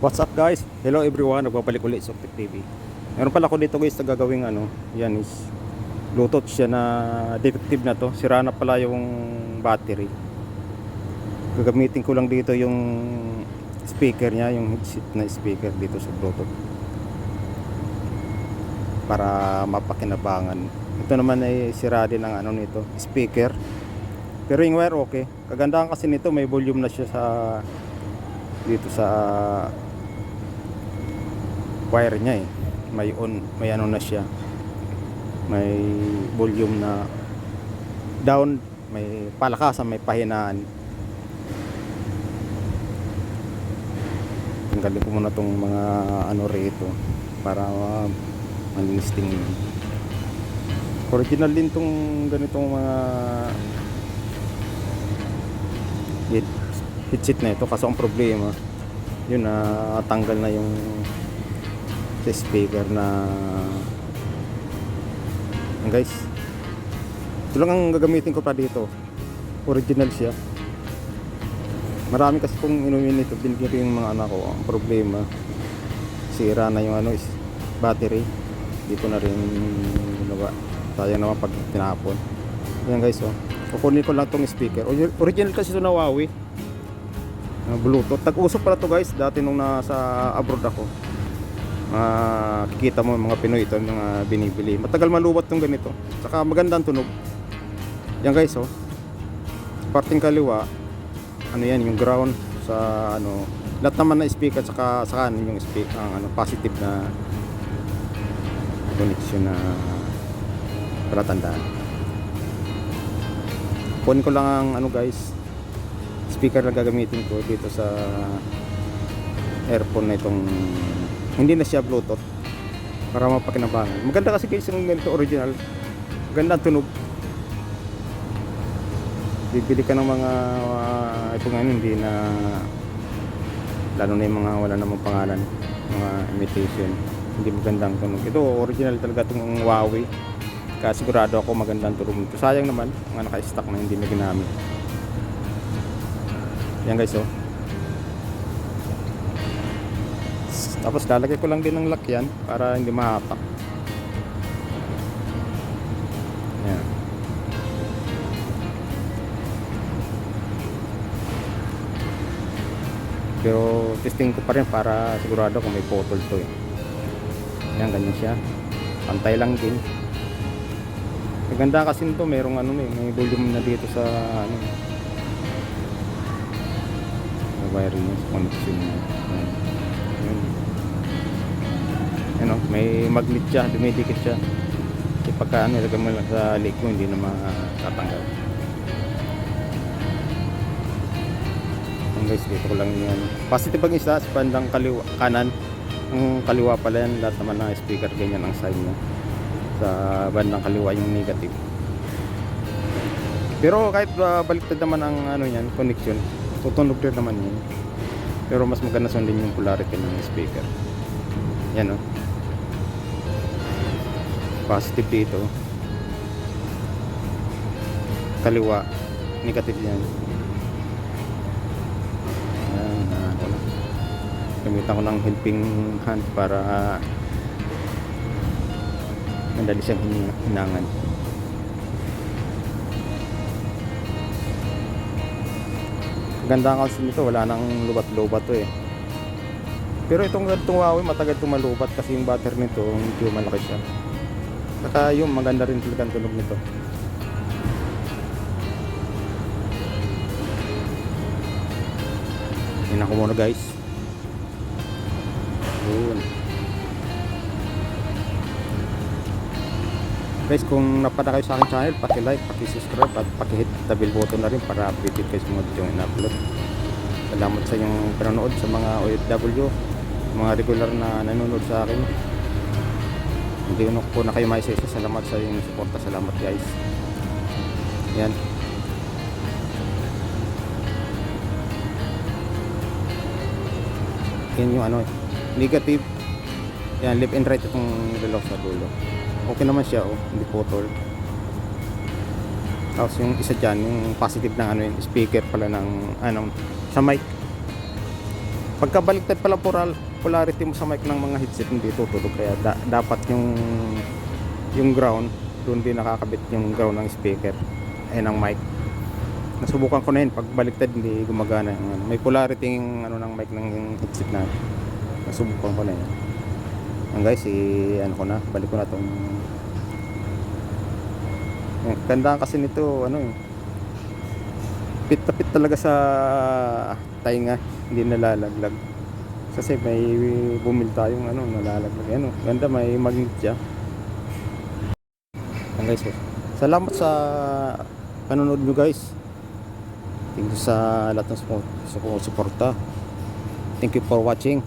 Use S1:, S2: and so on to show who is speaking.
S1: What's up guys? Hello everyone, nagbabalik ulit sa Octave TV. Meron pala ako dito guys na gagawing yan is Bluetooth siya na detective na to. Sira na pala yung battery. Gagamitin ko lang dito yung speaker niya, yung headset na speaker dito sa Bluetooth. Para mapakinabangan. Ito naman ay sira din ang nito, speaker. Pero yung wire okay. Kagandahan kasi nito may volume na siya sa dito sa wire niya eh. May na siya. May volume na down, may palakasan, may pahinaan. Tanggalin ko muna tong mga rito para malinis tingin. Original din tong ganitong mga headset na ito, kaso ang problema yun na tanggal na yung speaker na guys. Ito lang ang gagamitin ko pa dito, original siya. Marami kasi kung inumin ito, binigyan ko yung mga anak ko. Ang problema sira na yung is battery. Di ko na rin ginawa, sayang naman pag tinapon. Yan guys, kukunin ko lang tong speaker. Original kasi ito na Huawei Bluetooth. Tag-usap pala to guys dati nung nasa abroad ako. Kikita mo mga Pinoy ito, mga binibili. Matagal malubat tong ganito, saka magandang tunog. Yan guys, parting kaliwa yan yung ground sa lahat naman na speaker, saka sa kanan yung speaker ang positive na connection na palatandaan. Kunin ko lang ang guys, speaker na gagamitin ko dito sa earphone na itong, hindi na siya Bluetooth, para mapakinabangan. Maganda kasi guys yung ganito original, maganda ang tunog. Bibili ka ng mga ito ngayon, hindi na, lalo na yung mga wala namang pangalan, mga imitation, hindi magandang tunog. Ito original talaga itong Huawei, kaya sigurado ako magandang tunog nito. Sayang naman mga naka-stock na hindi na ginamit. Yan guys, tapos lalagay ko lang din ng lock yan para hindi mahatak. Yan. Pero testing ko pa rin para sigurado kung may putol to eh. Yan, ganyan siya. Pantay lang din. Maganda kasi nito, merong may volume na dito sa wiring niya, connection niya. May magnet siya, dumidikit siya. Pagka ilagay mo lang sa leg mo, hindi na matatanggal. Guys, dito ko lang yan. Positive ang isa sa bandang kanan. Ang kaliwa pala yan, lahat naman ng speaker ganyan ang sign niya. Sa bandang kaliwa yung negative. Pero kahit baliktad naman ang yan, connection, tutunog din naman yun. Pero mas maganda sundin yung polarity ng speaker. Yan positive dito, kaliwa negative yan. Gamitan ko ng helping hand para madali siyang hinangan. Ganda kasi nito, wala nang lubat-lubat to eh. Pero itong Huawei matagal tumalubat kasi yung battery nito medyo malaki siya. Saka yung maganda rin talagang tunog nito. Yan ako muna guys. Yun. Guys, kung napada kayo sa aking channel, paki-like, paki-subscribe at paki-hit the bell button na rin para updated kayo sa mga video yung in-upload. Salamat sa inyong panonood, sa mga OFW, mga regular na nanonood sa akin. Hindi ko na kayo maisisa. Salamat sa inyong suporta. Salamat guys. Yan. Yan yung negative. Yan, left and right itong relaw sa dulo. Okay naman siya, hindi putol. Tapos yung isa dyan, yung positive ng speaker pala ng sa mic. Pagkabaliktad pala polarity mo sa mic ng mga headset, hindi tutulog. Kaya dapat yung ground, doon din nakakabit yung ground ng speaker ay ng mic. Nasubukan ko na yun, pag baliktad hindi gumagana yung ano. May polarity yung ano ng mic ng headset na. Nasubukan ko na yun. Ang guys, ano ko na, balik ko na tong ganda kasi nito, ano pit na pit talaga sa tainga, hindi nalalaglag. Kasi may bumili tayong ano, nalalaglag. Ano, ganda, may magnet siya. Ang guys, salamat sa panonood nyo guys. Thank you sa lahat ng suporta. Thank you for watching.